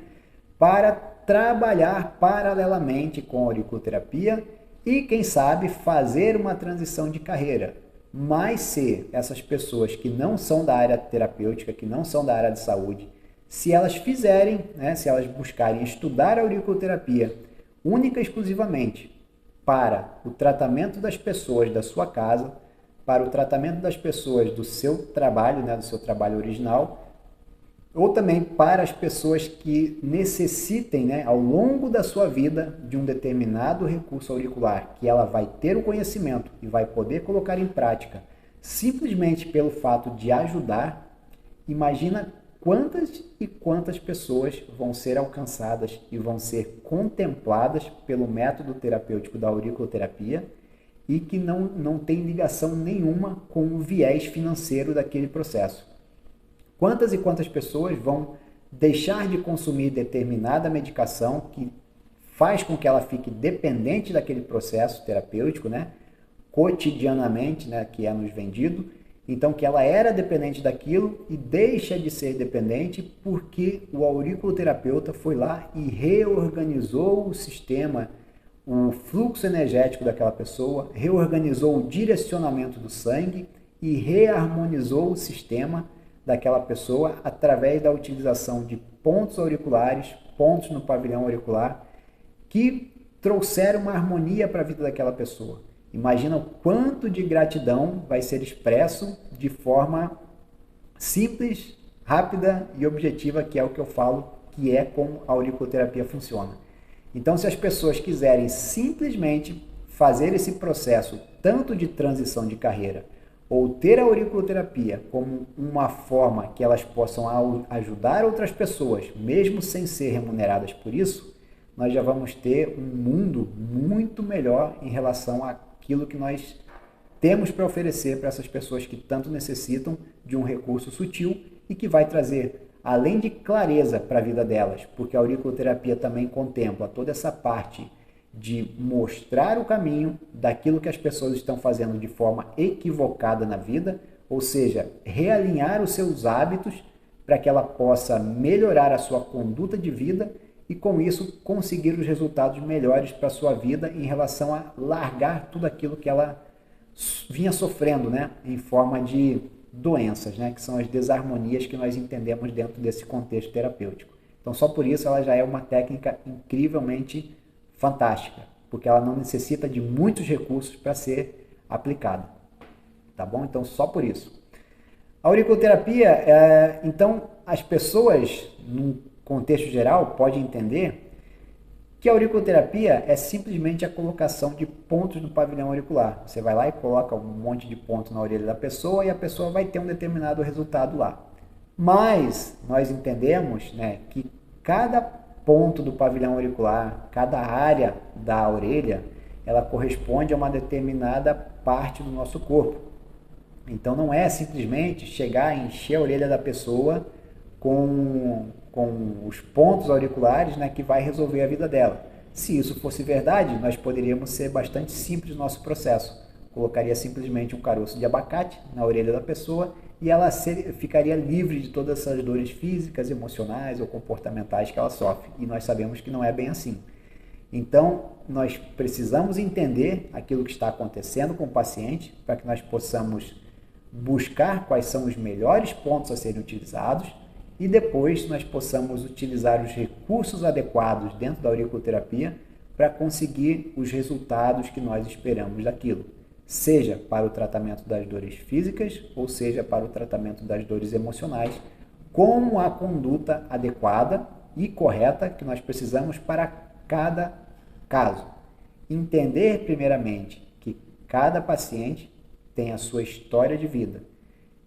para trabalhar paralelamente com a auriculoterapia e, quem sabe, fazer uma transição de carreira. Mas se essas pessoas que não são da área terapêutica, que não são da área de saúde, se elas fizerem, né, se elas buscarem estudar a auriculoterapia única e exclusivamente para o tratamento das pessoas da sua casa, para o tratamento das pessoas do seu trabalho, né, do seu trabalho original, ou também para as pessoas que necessitem, né, ao longo da sua vida, de um determinado recurso auricular, que ela vai ter o conhecimento e vai poder colocar em prática, simplesmente pelo fato de ajudar. Imagina quantas e quantas pessoas vão ser alcançadas e vão ser contempladas pelo método terapêutico da auriculoterapia e que não tem ligação nenhuma com o viés financeiro daquele processo. Quantas e quantas pessoas vão deixar de consumir determinada medicação que faz com que ela fique dependente daquele processo terapêutico, né, cotidianamente, né, que é nos vendido. Então, que ela era dependente daquilo e deixa de ser dependente porque o auriculoterapeuta foi lá e reorganizou o sistema, o fluxo energético daquela pessoa, reorganizou o direcionamento do sangue e reharmonizou o sistema daquela pessoa através da utilização de pontos auriculares, pontos no pavilhão auricular, que trouxeram uma harmonia para a vida daquela pessoa. Imagina o quanto de gratidão vai ser expresso de forma simples, rápida e objetiva, que é o que eu falo, que é como a auriculoterapia funciona. Então, se as pessoas quiserem simplesmente fazer esse processo, tanto de transição de carreira, ou ter a auriculoterapia como uma forma que elas possam ajudar outras pessoas, mesmo sem ser remuneradas por isso, nós já vamos ter um mundo muito melhor em relação a aquilo que nós temos para oferecer para essas pessoas que tanto necessitam de um recurso sutil e que vai trazer, além de clareza para a vida delas, porque a auriculoterapia também contempla toda essa parte de mostrar o caminho daquilo que as pessoas estão fazendo de forma equivocada na vida, ou seja, realinhar os seus hábitos para que ela possa melhorar a sua conduta de vida e com isso conseguir os resultados melhores para a sua vida em relação a largar tudo aquilo que ela vinha sofrendo, né, em forma de doenças, né, que são as desarmonias que nós entendemos dentro desse contexto terapêutico. Então, só por isso ela já é uma técnica incrivelmente fantástica, porque ela não necessita de muitos recursos para ser aplicada, tá bom? Então, só por isso. A auriculoterapia, então, as pessoas, num contexto geral, podem entender que a auriculoterapia é simplesmente a colocação de pontos no pavilhão auricular. Você vai lá e coloca um monte de pontos na orelha da pessoa e a pessoa vai ter um determinado resultado lá. Mas nós entendemos, né, que cada ponto do pavilhão auricular, cada área da orelha, ela corresponde a uma determinada parte do nosso corpo. Então não é simplesmente chegar e encher a orelha da pessoa com os pontos auriculares, né, que vai resolver a vida dela. Se isso fosse verdade, nós poderíamos ser bastante simples no nosso processo. Colocaria simplesmente um caroço de abacate na orelha da pessoa e ela ficaria livre de todas essas dores físicas, emocionais ou comportamentais que ela sofre. E nós sabemos que não é bem assim. Então, nós precisamos entender aquilo que está acontecendo com o paciente para que nós possamos buscar quais são os melhores pontos a serem utilizados e depois nós possamos utilizar os recursos adequados dentro da auriculoterapia para conseguir os resultados que nós esperamos daquilo, seja para o tratamento das dores físicas ou seja para o tratamento das dores emocionais, com a conduta adequada e correta que nós precisamos para cada caso. Entender primeiramente que cada paciente tem a sua história de vida.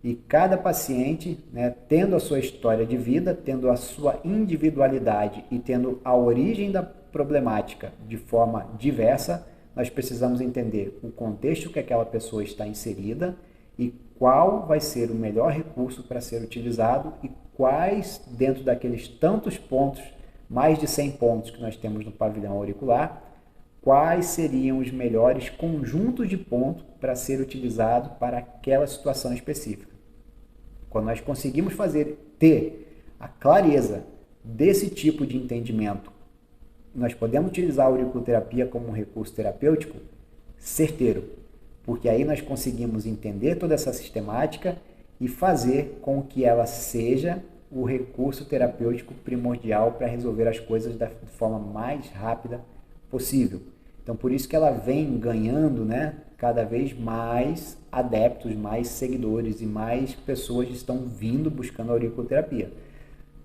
E cada paciente, né, tendo a sua história de vida, tendo a sua individualidade e tendo a origem da problemática de forma diversa, nós precisamos entender o contexto que aquela pessoa está inserida e qual vai ser o melhor recurso para ser utilizado e quais, dentro daqueles tantos pontos, mais de 100 pontos que nós temos no pavilhão auricular, quais seriam os melhores conjuntos de pontos para ser utilizado para aquela situação específica. Quando nós conseguimos ter a clareza desse tipo de entendimento, nós podemos utilizar a auriculoterapia como um recurso terapêutico certeiro, porque aí nós conseguimos entender toda essa sistemática e fazer com que ela seja o recurso terapêutico primordial para resolver as coisas da forma mais rápida possível. Então, por isso que ela vem ganhando, né, cada vez mais adeptos, mais seguidores e mais pessoas estão vindo buscando a auriculoterapia.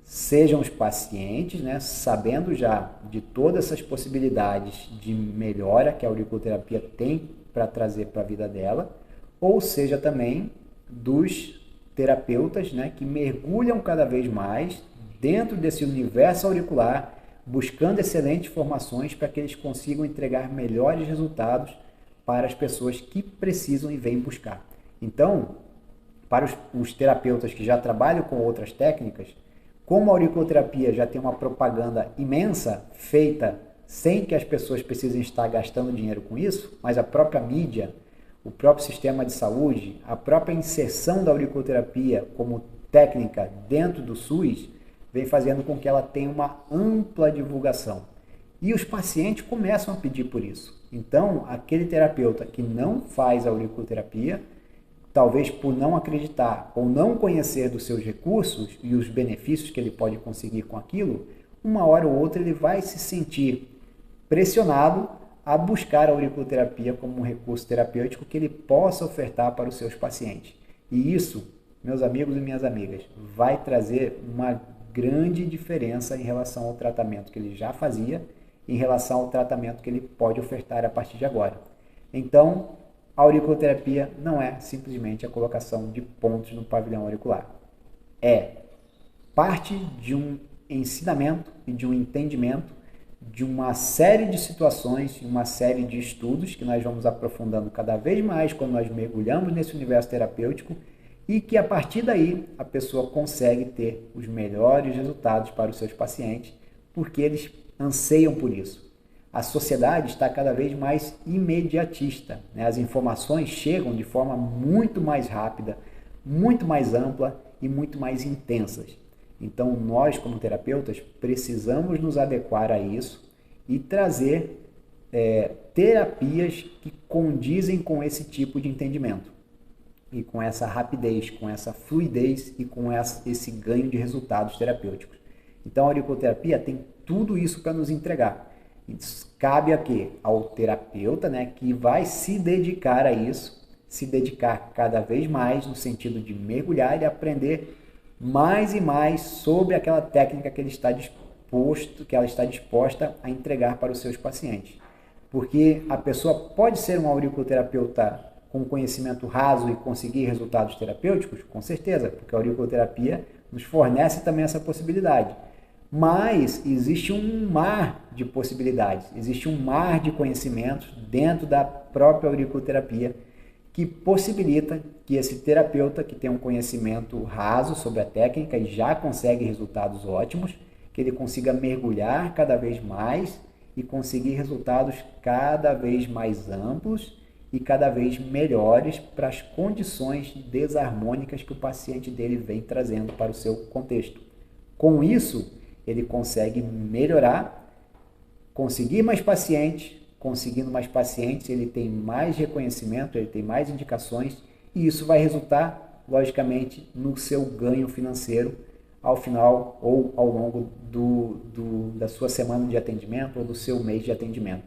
Sejam os pacientes, né, sabendo já de todas essas possibilidades de melhora que a auriculoterapia tem para trazer para a vida dela, ou seja também dos terapeutas, né, que mergulham cada vez mais dentro desse universo auricular, buscando excelentes formações para que eles consigam entregar melhores resultados para as pessoas que precisam e vêm buscar. Então, para os terapeutas que já trabalham com outras técnicas, como a auriculoterapia já tem uma propaganda imensa feita sem que as pessoas precisem estar gastando dinheiro com isso, mas a própria mídia, o próprio sistema de saúde, a própria inserção da auriculoterapia como técnica dentro do SUS, vem fazendo com que ela tenha uma ampla divulgação. E os pacientes começam a pedir por isso. Então, aquele terapeuta que não faz a auriculoterapia, talvez por não acreditar ou não conhecer dos seus recursos e os benefícios que ele pode conseguir com aquilo, uma hora ou outra ele vai se sentir pressionado a buscar a auriculoterapia como um recurso terapêutico que ele possa ofertar para os seus pacientes. E isso, meus amigos e minhas amigas, vai trazer uma grande diferença em relação ao tratamento que ele já fazia, em relação ao tratamento que ele pode ofertar a partir de agora. Então, a auriculoterapia não é simplesmente a colocação de pontos no pavilhão auricular. É parte de um ensinamento e de um entendimento de uma série de situações, uma série de estudos que nós vamos aprofundando cada vez mais quando nós mergulhamos nesse universo terapêutico e que a partir daí a pessoa consegue ter os melhores resultados para os seus pacientes, porque eles anseiam por isso. A sociedade está cada vez mais imediatista, né? As informações chegam de forma muito mais rápida, muito mais ampla e muito mais intensas. Então, nós, como terapeutas, precisamos nos adequar a isso e trazer terapias que condizem com esse tipo de entendimento e com essa rapidez, com essa fluidez e com esse ganho de resultados terapêuticos. Então, a auriculoterapia tem tudo isso para nos entregar. Cabe a quê? Ao terapeuta, né, que vai se dedicar a isso, se dedicar cada vez mais no sentido de mergulhar e aprender mais e mais sobre aquela técnica que ela está disposta a entregar para os seus pacientes. Porque a pessoa pode ser um auriculoterapeuta com conhecimento raso e conseguir resultados terapêuticos? Com certeza, porque a auriculoterapia nos fornece também essa possibilidade. Mas existe um mar de possibilidades, existe um mar de conhecimentos dentro da própria auriculoterapia que possibilita que esse terapeuta que tem um conhecimento raso sobre a técnica e já consegue resultados ótimos, que ele consiga mergulhar cada vez mais e conseguir resultados cada vez mais amplos e cada vez melhores para as condições desarmônicas que o paciente dele vem trazendo para o seu contexto. Com isso, ele consegue melhorar, conseguir mais pacientes, conseguindo mais pacientes, ele tem mais reconhecimento, ele tem mais indicações e isso vai resultar, logicamente, no seu ganho financeiro ao final ou ao longo da sua semana de atendimento ou do seu mês de atendimento.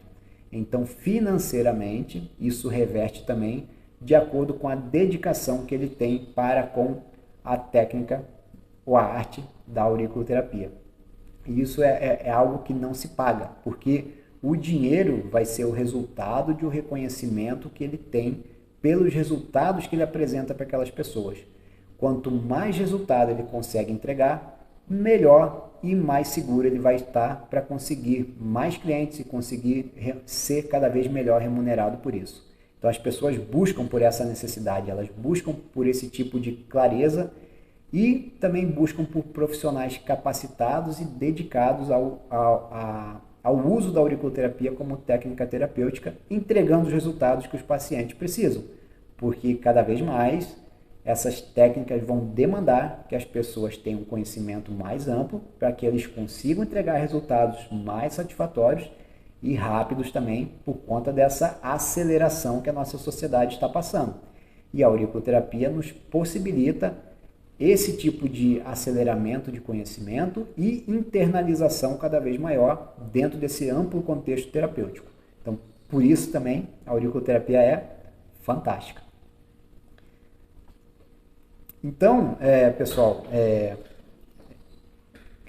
Então, financeiramente, isso reverte também de acordo com a dedicação que ele tem para com a técnica ou a arte da auriculoterapia. E isso é algo que não se paga, porque o dinheiro vai ser o resultado de um reconhecimento que ele tem pelos resultados que ele apresenta para aquelas pessoas. Quanto mais resultado ele consegue entregar, melhor e mais seguro ele vai estar para conseguir mais clientes e conseguir ser cada vez melhor remunerado por isso. Então as pessoas buscam por essa necessidade, elas buscam por esse tipo de clareza e também buscam por profissionais capacitados e dedicados ao uso da auriculoterapia como técnica terapêutica, entregando os resultados que os pacientes precisam, porque cada vez mais essas técnicas vão demandar que as pessoas tenham um conhecimento mais amplo para que eles consigam entregar resultados mais satisfatórios e rápidos também por conta dessa aceleração que a nossa sociedade está passando. E a auriculoterapia nos possibilita esse tipo de aceleramento de conhecimento e internalização cada vez maior dentro desse amplo contexto terapêutico. Então, por isso também a auriculoterapia é fantástica. Então, pessoal,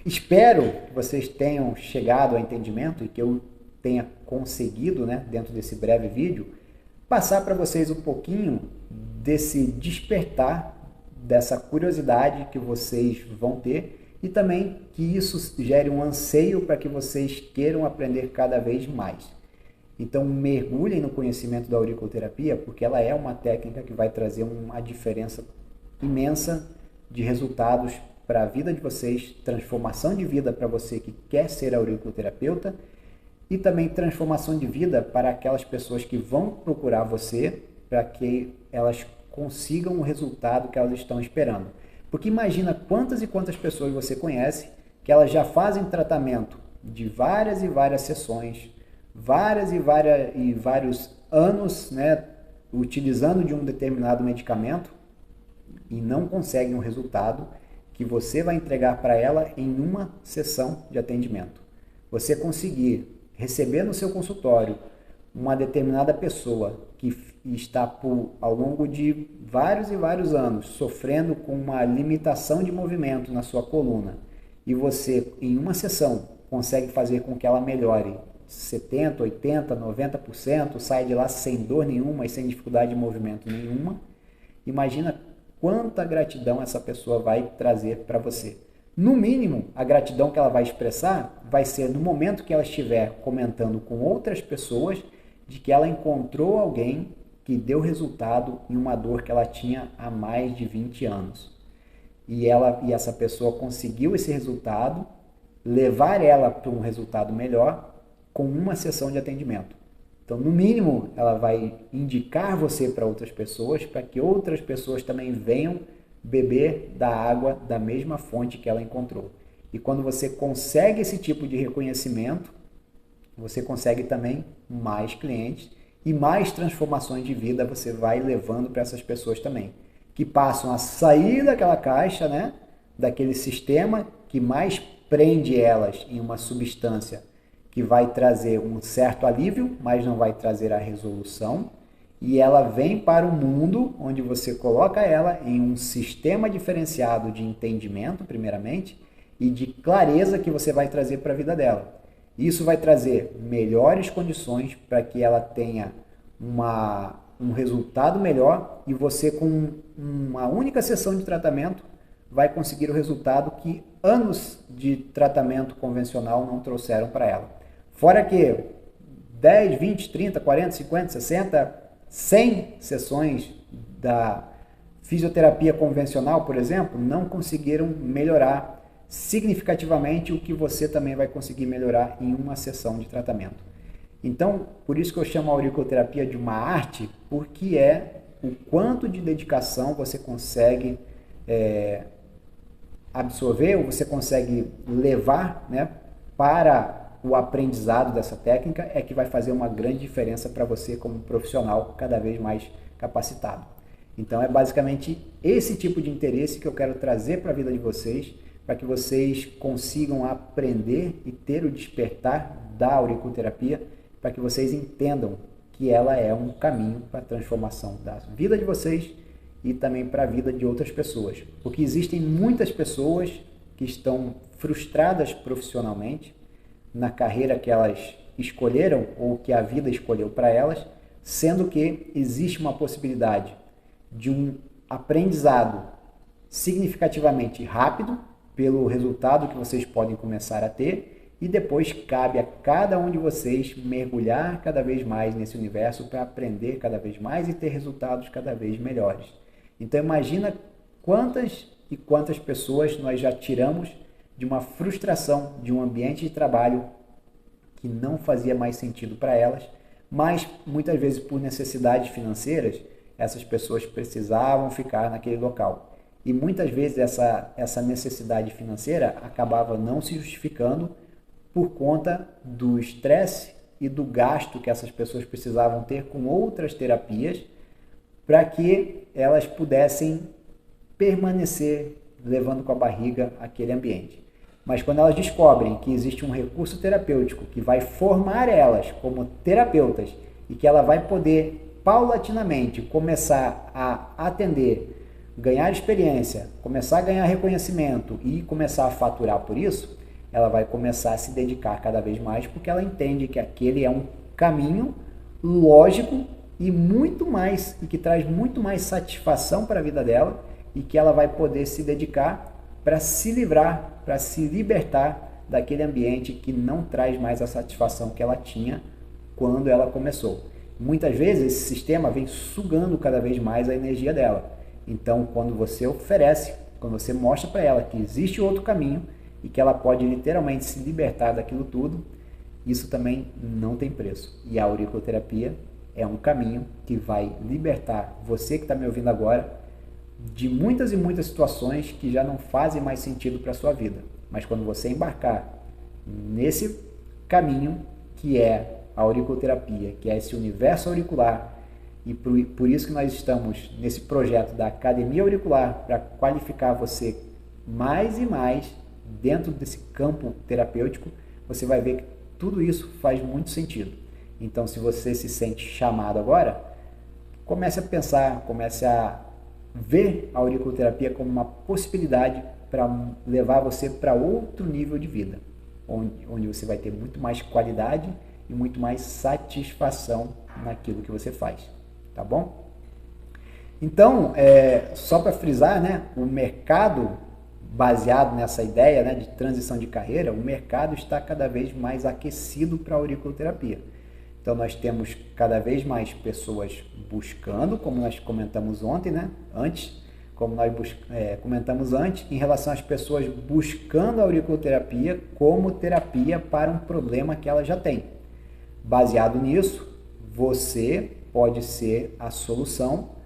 espero que vocês tenham chegado ao entendimento e que eu tenha conseguido, né, dentro desse breve vídeo, passar para vocês um pouquinho desse despertar, dessa curiosidade que vocês vão ter e também que isso gere um anseio para que vocês queiram aprender cada vez mais. Então, mergulhem no conhecimento da auriculoterapia, porque ela é uma técnica que vai trazer uma diferença imensa de resultados para a vida de vocês, transformação de vida para você que quer ser auriculoterapeuta e também transformação de vida para aquelas pessoas que vão procurar você para que elas consigam o resultado que elas estão esperando. Porque imagina quantas e quantas pessoas você conhece que elas já fazem tratamento de várias e várias sessões, vários anos, né, utilizando de um determinado medicamento e não conseguem um resultado que você vai entregar para ela em uma sessão de atendimento. Você conseguir receber no seu consultório uma determinada pessoa que está ao longo de vários e vários anos sofrendo com uma limitação de movimento na sua coluna e você em uma sessão consegue fazer com que ela melhore 70%, 80%, 90%, sai de lá sem dor nenhuma e sem dificuldade de movimento nenhuma, imagina quanta gratidão essa pessoa vai trazer para você. No mínimo, a gratidão que ela vai expressar vai ser no momento que ela estiver comentando com outras pessoas de que ela encontrou alguém que deu resultado em uma dor que ela tinha há mais de 20 anos. E essa pessoa conseguiu esse resultado, levar ela para um resultado melhor com uma sessão de atendimento. Então, no mínimo, ela vai indicar você para outras pessoas, para que outras pessoas também venham beber da água da mesma fonte que ela encontrou. E quando você consegue esse tipo de reconhecimento, você consegue também mais clientes e mais transformações de vida você vai levando para essas pessoas também, que passam a sair daquela caixa, né, daquele sistema que mais prende elas em uma substância que vai trazer um certo alívio, mas não vai trazer a resolução. E ela vem para um mundo onde você coloca ela em um sistema diferenciado de entendimento, primeiramente, e de clareza que você vai trazer para a vida dela. Isso vai trazer melhores condições para que ela tenha um resultado melhor e você, com uma única sessão de tratamento, vai conseguir o resultado que anos de tratamento convencional não trouxeram para ela. Fora que 10, 20, 30, 40, 50, 60, 100 sessões da fisioterapia convencional, por exemplo, não conseguiram melhorar significativamente o que você também vai conseguir melhorar em uma sessão de tratamento. Então, por isso que eu chamo a auriculoterapia de uma arte, porque é o quanto de dedicação você consegue absorver, ou você consegue levar, né, para o aprendizado dessa técnica, é que vai fazer uma grande diferença para você como profissional cada vez mais capacitado. Então é basicamente esse tipo de interesse que eu quero trazer para a vida de vocês, para que vocês consigam aprender e ter o despertar da auriculoterapia, para que vocês entendam que ela é um caminho para a transformação da vida de vocês e também para a vida de outras pessoas. Porque existem muitas pessoas que estão frustradas profissionalmente na carreira que elas escolheram ou que a vida escolheu para elas, sendo que existe uma possibilidade de um aprendizado significativamente rápido pelo resultado que vocês podem começar a ter, e depois cabe a cada um de vocês mergulhar cada vez mais nesse universo para aprender cada vez mais e ter resultados cada vez melhores. Então imagina quantas e quantas pessoas nós já tiramos de uma frustração de um ambiente de trabalho que não fazia mais sentido para elas, mas muitas vezes por necessidades financeiras, essas pessoas precisavam ficar naquele local. E muitas vezes essa necessidade financeira acabava não se justificando por conta do estresse e do gasto que essas pessoas precisavam ter com outras terapias para que elas pudessem permanecer levando com a barriga aquele ambiente. Mas quando elas descobrem que existe um recurso terapêutico que vai formar elas como terapeutas e que ela vai poder paulatinamente começar a atender, ganhar experiência, começar a ganhar reconhecimento e começar a faturar por isso, ela vai começar a se dedicar cada vez mais, porque ela entende que aquele é um caminho lógico e muito mais, e que traz muito mais satisfação para a vida dela, e que ela vai poder se dedicar para se livrar, para se libertar daquele ambiente que não traz mais a satisfação que ela tinha quando ela começou. Muitas vezes esse sistema vem sugando cada vez mais a energia dela. Então, quando você oferece, quando você mostra para ela que existe outro caminho e que ela pode literalmente se libertar daquilo tudo, isso também não tem preço. E a auriculoterapia é um caminho que vai libertar você que está me ouvindo agora de muitas e muitas situações que já não fazem mais sentido para a sua vida. Mas quando você embarcar nesse caminho que é a auriculoterapia, que é esse universo auricular, e por isso que nós estamos nesse projeto da Academia Auricular, para qualificar você mais e mais dentro desse campo terapêutico, você vai ver que tudo isso faz muito sentido. Então, se você se sente chamado agora, comece a pensar, comece a ver a auriculoterapia como uma possibilidade para levar você para outro nível de vida, onde você vai ter muito mais qualidade e muito mais satisfação naquilo que você faz, tá bom? Então, só para frisar, né, o mercado baseado nessa ideia, né, de transição de carreira, o mercado está cada vez mais aquecido para a auriculoterapia. Então nós temos cada vez mais pessoas buscando, como nós comentamos ontem, né, comentamos antes, em relação às pessoas buscando a auriculoterapia como terapia para um problema que ela já tem. Baseado nisso, você pode ser a solução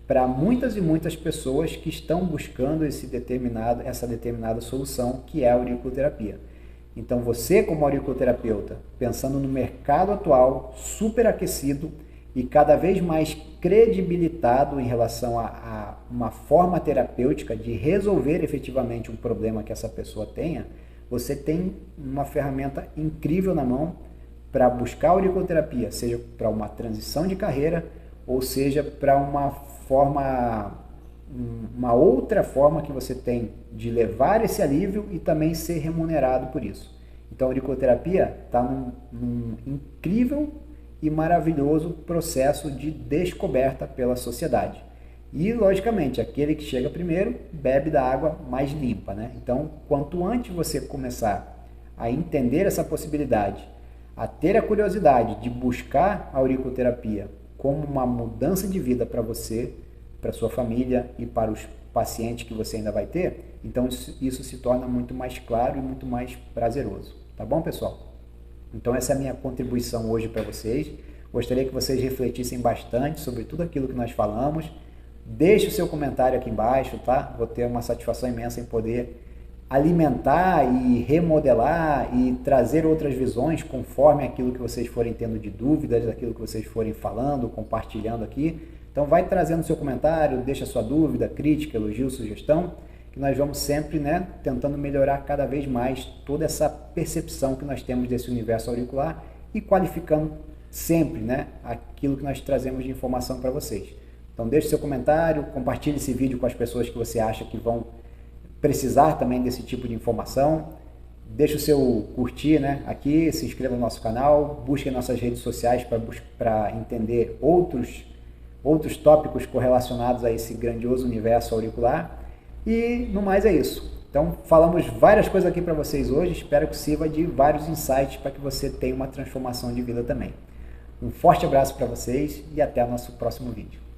para muitas e muitas pessoas que estão buscando essa determinada solução, que é a auriculoterapia. Então você, como auriculoterapeuta, pensando no mercado atual, superaquecido e cada vez mais credibilitado em relação a uma forma terapêutica de resolver efetivamente um problema que essa pessoa tenha, você tem uma ferramenta incrível na mão para buscar auriculoterapia, seja para uma transição de carreira ou seja para uma outra forma que você tem de levar esse alívio e também ser remunerado por isso. Então a auriculoterapia está num incrível e maravilhoso processo de descoberta pela sociedade. E, logicamente, aquele que chega primeiro bebe da água mais limpa, né? Então, quanto antes você começar a entender essa possibilidade, a ter a curiosidade de buscar a auriculoterapia como uma mudança de vida para você, para sua família e para os pacientes que você ainda vai ter, então isso se torna muito mais claro e muito mais prazeroso. Tá bom, pessoal? Então essa é a minha contribuição hoje para vocês. Gostaria que vocês refletissem bastante sobre tudo aquilo que nós falamos. Deixe o seu comentário aqui embaixo, tá? Vou ter uma satisfação imensa em poder alimentar e remodelar e trazer outras visões conforme aquilo que vocês forem tendo de dúvidas, aquilo que vocês forem falando, compartilhando aqui. Então vai trazendo seu comentário, deixa sua dúvida, crítica, elogio, sugestão, que nós vamos sempre, né, tentando melhorar cada vez mais toda essa percepção que nós temos desse universo auricular e qualificando sempre, né, aquilo que nós trazemos de informação para vocês. Então deixe seu comentário, compartilhe esse vídeo com as pessoas que você acha que vão precisar também desse tipo de informação. Deixe o seu curtir, né, aqui, se inscreva no nosso canal, busque nossas redes sociais para entender outros tópicos correlacionados a esse grandioso universo auricular. E no mais é isso. Então falamos várias coisas aqui para vocês hoje, espero que sirva de vários insights para que você tenha uma transformação de vida também. Um forte abraço para vocês e até o nosso próximo vídeo.